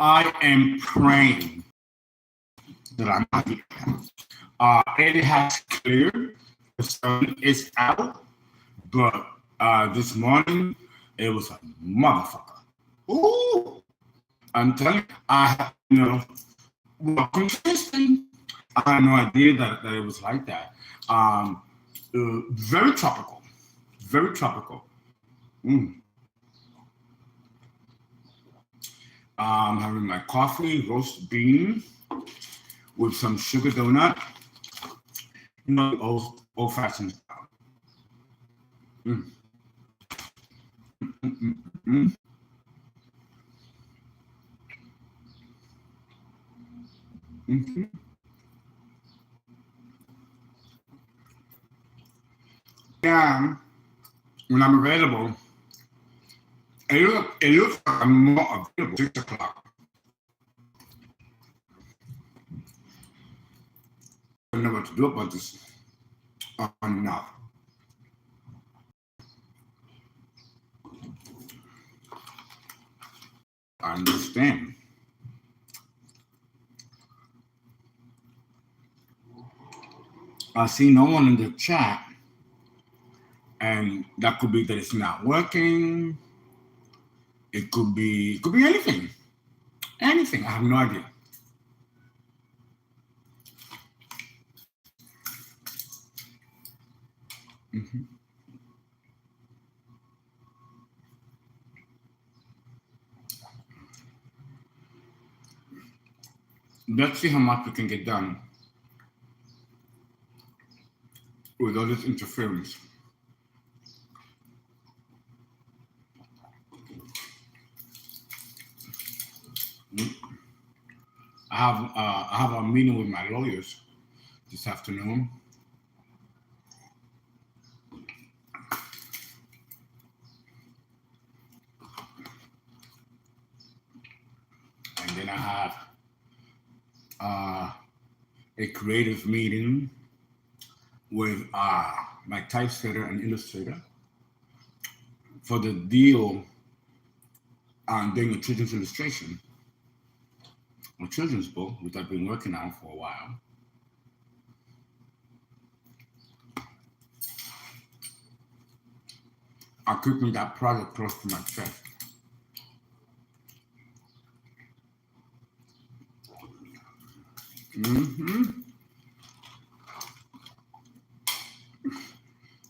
I am praying that I'm not here. It has cleared. The sun is out, but this morning it was a motherfucker. Ooh, I'm telling you, welcome to Houston. I had no idea that it was like that. Very tropical, very tropical. I'm having my coffee, roast bean with some sugar donut. Old-fashioned style. Yeah, when I'm available, it looks like I'm more available 6 o'clock. I don't know what to do about this. No. I understand. I see no one in the chat, and that could be that it's not working. It could be anything. Anything. I have no idea. Let's see how much we can get done with all this interference. I have a meeting with my lawyers this afternoon. And then I have a creative meeting with my typesetter and illustrator for the deal on doing a children's illustration, a children's book, which I've been working on for a while. I'm keeping that project close to my chest.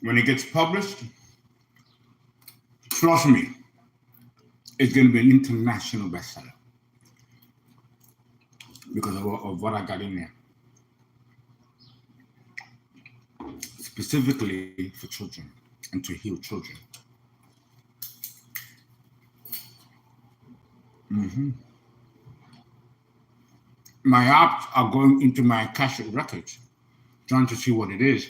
When it gets published, trust me, it's going to be an international bestseller because of what I got in there. Specifically for children and to heal children. My apps are going into my Akashic records, trying to see what it is,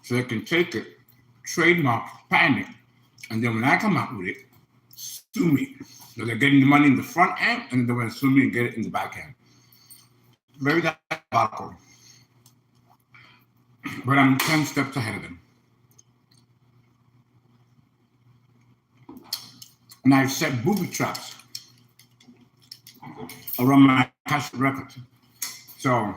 so they can take it, trademark, patent it, and then when I come out with it, sue me. So they're getting the money in the front end, and they're going to sue me and get it in the back end. Very diabolical. But I'm 10 steps ahead of them. And I've set booby traps around my Akashic records. So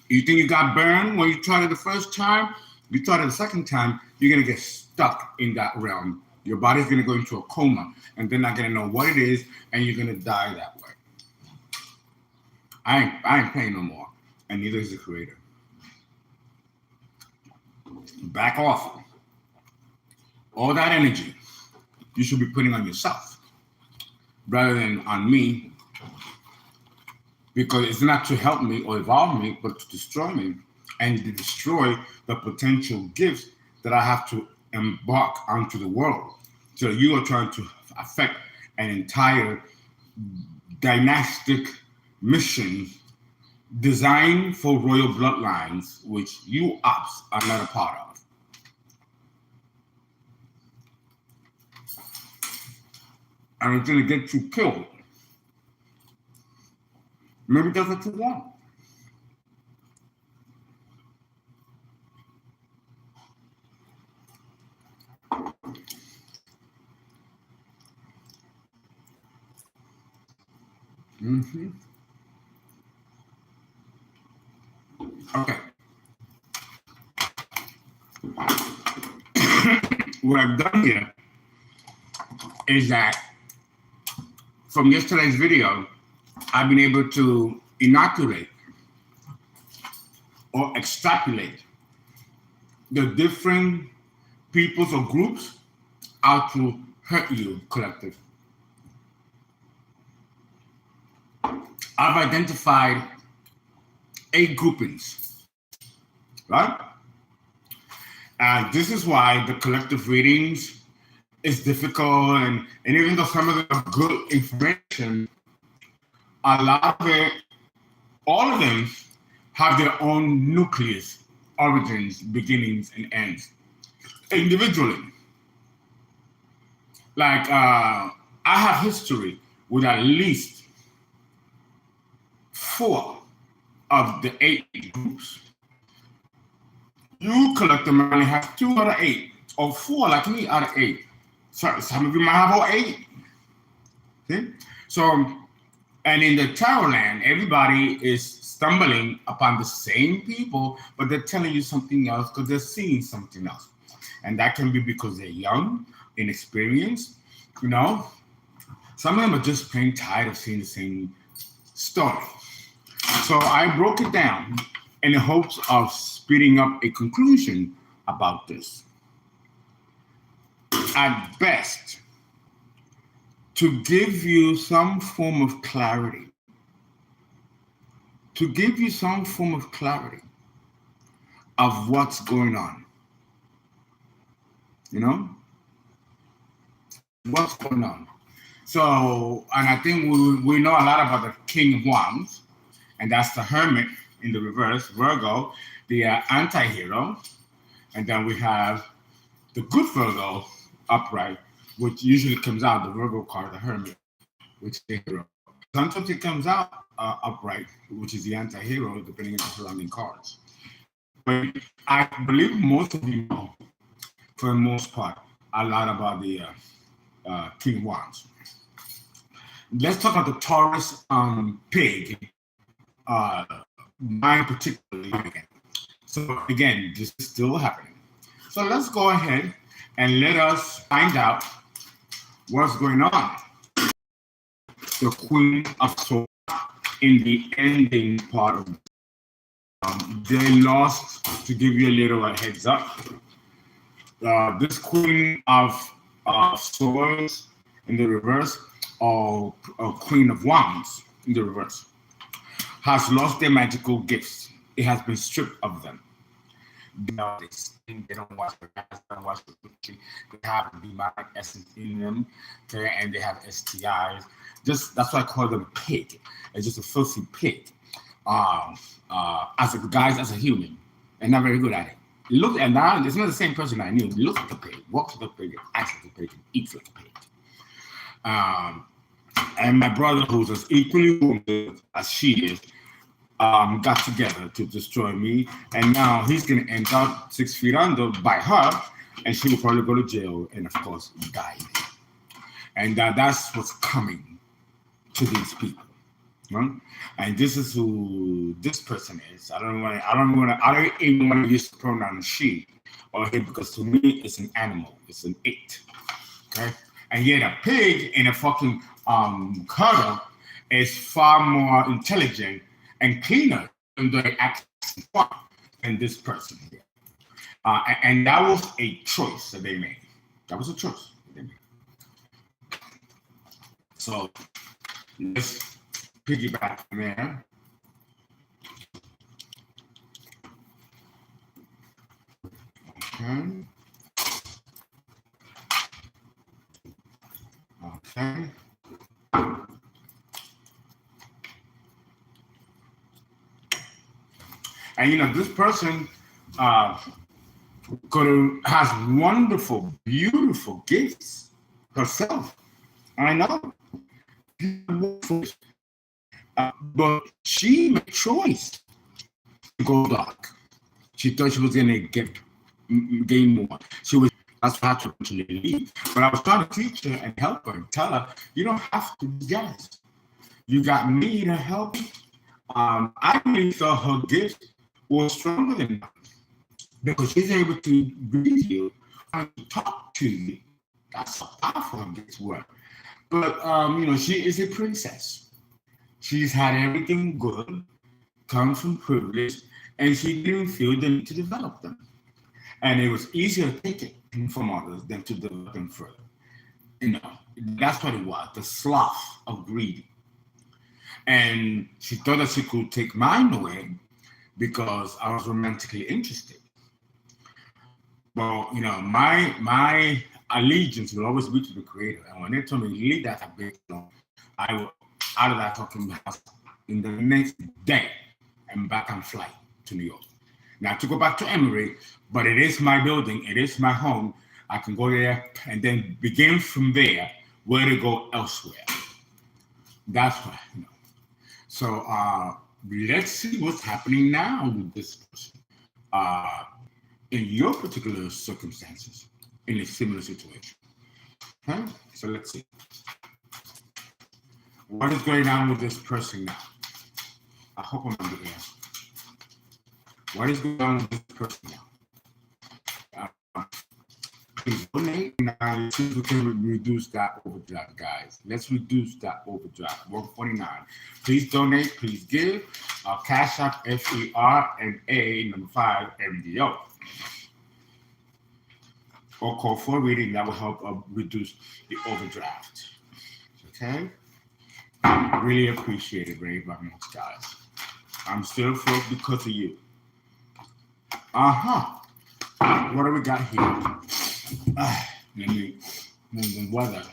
you think you got burned when you tried it the first time? You tried it the second time, you're going to get stuck in that realm. Your body's going to go into a coma, and they're not going to know what it is, and you're going to die that way. I ain't paying no more, and neither is the creator. Back off. All that energy you should be putting on yourself rather than on me, because it's not to help me or evolve me, but to destroy me and to destroy the potential gifts that I have to embark onto the world. So you are trying to affect an entire dynastic mission designed for royal bloodlines, which you ops are not a part of. And it's going to get you killed. Maybe that's what you want. Mm-hmm. Okay. What I've done here is that from yesterday's video, I've been able to inoculate or extrapolate the different peoples or groups out to hurt you, collective. I've identified 8 groupings, right? And this is why the collective readings is difficult, and even though some of them are good information, a lot of it, all of them have their own nucleus, origins, beginnings, and ends, individually. Like, I have history with at least 4 of the 8 groups. You collectively have 2 out of 8, or 4 like me out of 8. So some of you might have all 8. See? So, and in the tarot land, everybody is stumbling upon the same people, but they're telling you something else because they're seeing something else. And that can be because they're young, inexperienced, you know. Some of them are just plain tired of seeing the same story. So I broke it down in the hopes of speeding up a conclusion about this. At best, to give you some form of clarity. To give you some form of clarity of what's going on. You know? What's going on? So, and I think we know a lot about the King of Wands, and that's the Hermit in the reverse, Virgo, the anti-hero. And then we have the good Virgo upright, which usually comes out, the Virgo card, the Hermit, which is the hero. Sometimes it comes out upright, which is the anti-hero, depending on the surrounding cards. But I believe most of you know, for the most part, a lot about the King of Wands. Let's talk about the Taurus pig, mine particularly. So again, this is still happening. So let's go ahead and let us find out what's going on. The Queen of Swords in the ending part of they lost, to give you a little heads up. This Queen of Swords in the reverse, or Queen of Wands in the reverse, has lost their magical gifts. It has been stripped of them. They don't watch the gas, they don't watch the cooking. They have demonic essence in them, okay, and they have STIs. Just that's why I call them pig. It's just a filthy pig. As a guys, as a human, and not very good at it. Look, and now it's not the same person I knew. He looks like a pig, walks like a pig, acts like a pig, and eats like a pig. And my brother, who's as equally wounded as she is, got together to destroy me, and now he's gonna end up 6 feet under by her, and she will probably go to jail and, of course, die. And that's what's coming to these people, right? And this is who this person is. I don't even want to use the pronoun she or he, because to me it's an animal, it's an it, okay? And yet a pig in a fucking cuddle is far more intelligent and cleaner than the action than this person here. And that was a choice that they made. That was a choice that they made. So let's piggyback from there. Okay. Okay. And you know, this person has wonderful, beautiful gifts herself. I know. But she made a choice to go dark. She thought she was going to gain more. That's why I had to actually leave. But I was trying to teach her and help her and tell her, you don't have to be jealous. You got me to help you. I really thought her gift was stronger than mine because she's able to read you and talk to you. That's how powerful her gifts were. But she is a princess. She's had everything good, comes from privilege, and she didn't feel the need to develop them. And it was easier to take it from others than to develop them further. That's what it was, the sloth of greed. And she thought that she could take mine away because I was romantically interested. Well, my allegiance will always be to the Creator. And when they told me to leave that bit, I was out of that talking house in the next day and back on flight to New York. Now to go back to Emory, but it is my building, it is my home. I can go there and then begin from there where to go elsewhere. That's why, So let's see what's happening now with this person. In your particular circumstances, in a similar situation. Okay, so let's see. What is going on with this person now? I hope I'm under there. What is going on with this person now? Please donate. Now, see if we can reduce that overdraft, guys. Let's reduce that overdraft. 149. Please donate. Please give. Cash App FERNA 5 MDO. Or call for a reading that will help reduce the overdraft. Okay? Really appreciate it very much, guys. I'm still afloat because of you. What do we got here? Let me move the weather.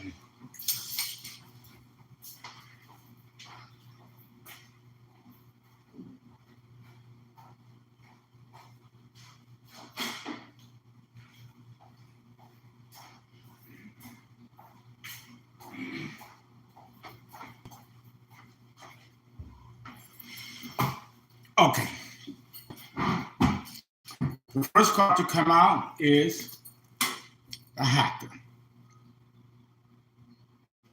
Okay. The first card to come out is a hacker.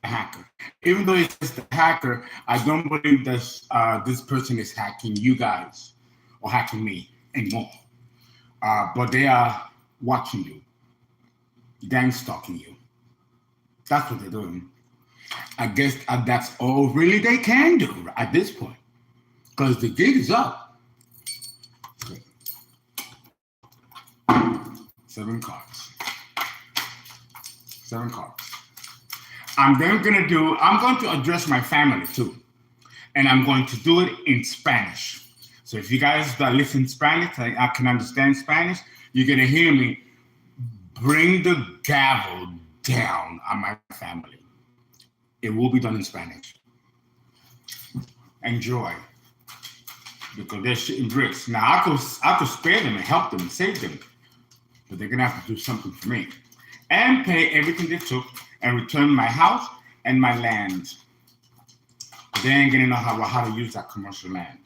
A hacker. Even though it's just a hacker, I don't believe that this person is hacking you guys or hacking me anymore. But they are watching you, gang stalking you. That's what they're doing. I guess that's all really they can do at this point. Because the gig is up. Okay. 7 cards. 7 cards. I'm going to address my family too. And I'm going to do it in Spanish. So if you guys that listen Spanish, I can understand Spanish, you're going to hear me bring the gavel down on my family. It will be done in Spanish. Enjoy. Because they're shitting bricks. Now, I could spare them and help them and save them. But they're going to have to do something for me. And pay everything they took and return my house and my land. They ain't going to know how to use that commercial land.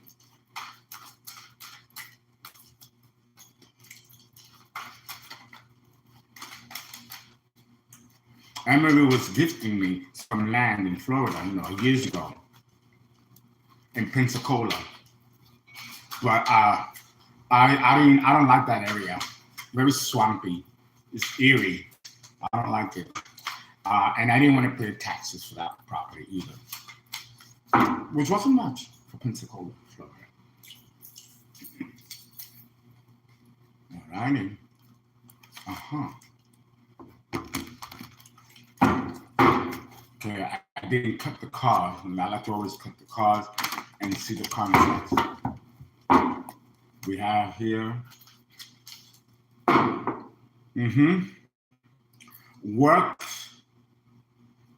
Emily was gifting me some land in Florida, years ago. In Pensacola. But I don't like that area. Very swampy. It's eerie. I don't like it. And I didn't want to pay taxes for that property either. Which wasn't much for Pensacola, Florida. Alrighty. Okay, I didn't cut the card. I like to always cut the cards and see the contracts. We have here. Works,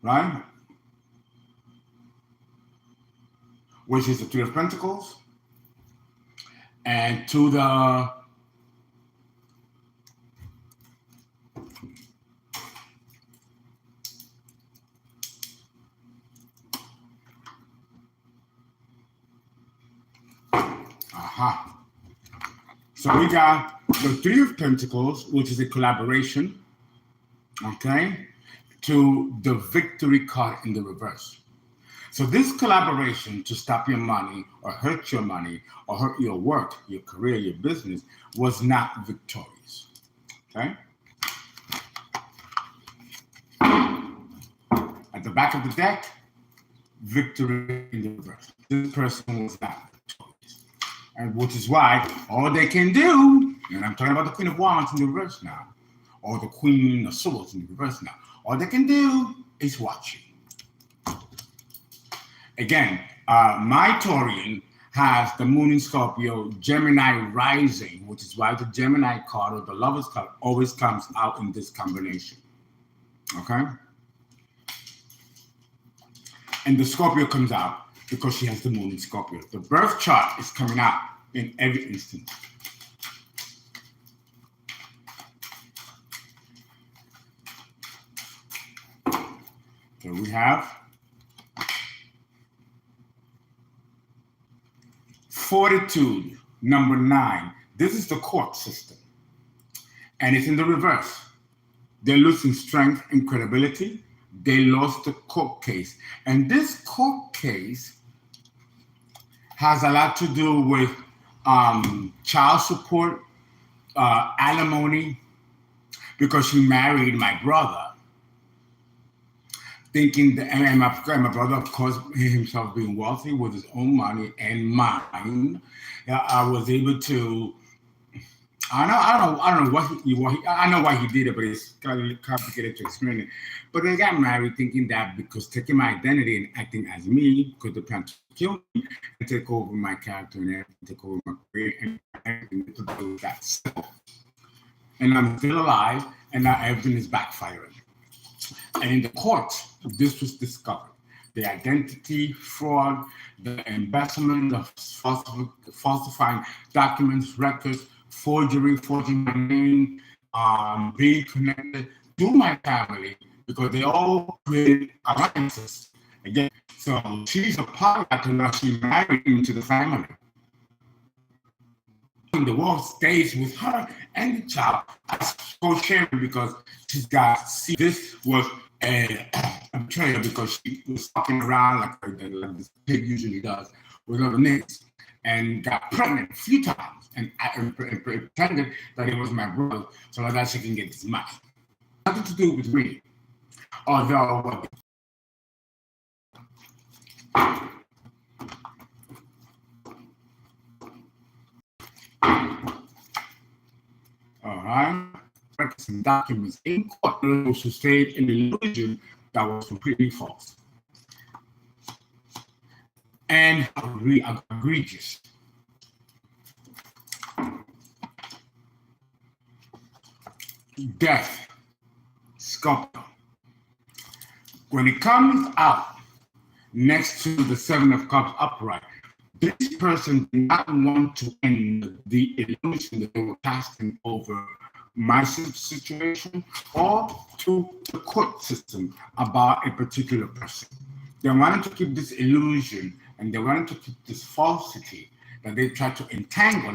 right? Which is the 3 of Pentacles. And to the So we got the 3 of Pentacles, which is a collaboration, okay, to the Victory card in the reverse. So this collaboration to stop your money or hurt your work, your career, your business was not victorious. Okay? At the back of the deck, victory in the reverse. This person was not victorious. And which is why all they can do, and I'm talking about the Queen of Wands in the reverse now, or the Queen of Swords in the reverse now, all they can do is watch you. Again, my Taurian has the Moon in Scorpio, Gemini rising, which is why the Gemini card or the Lover's card always comes out in this combination. Okay? And the Scorpio comes out because she has the Moon in Scorpio. The birth chart is coming out in every instant. So we have Fortitude, number 9. This is the court system. And it's in the reverse. They're losing strength and credibility. They lost the court case. And this court case has a lot to do with child support, alimony, because she married my brother. Thinking that, and my brother, of course, himself being wealthy with his own money and mine, I was able to. I don't know I know why he did it, but it's kind of complicated to explain it. But they got married thinking that because taking my identity and acting as me could they plan to kill me and take over my character and everything, take over my career and everything to do with that. And I'm still alive, and now everything is backfiring. And in the court, this was discovered. The identity fraud, the embezzlement, the falsifying documents, records, forging my name, being connected to my family, because they all created alliances. Again, so she's a part of that, and now she married into the family. And the world stays with her and the child as co-sharing because she's got to see this was a betrayal because she was fucking around like this pig usually does with other niggas and got pregnant a few times and pretended that it was my brother so that she can get this money. Nothing to do with me. Although records and documents in court to sustain an illusion that was completely false and egregious. Death, Scorpio. When it comes out next to the Seven of Cups upright, this person did not want to end the illusion that they were casting over my situation or to the court system about a particular person. They wanted to keep this illusion and they wanted to keep this falsity that they tried to entangle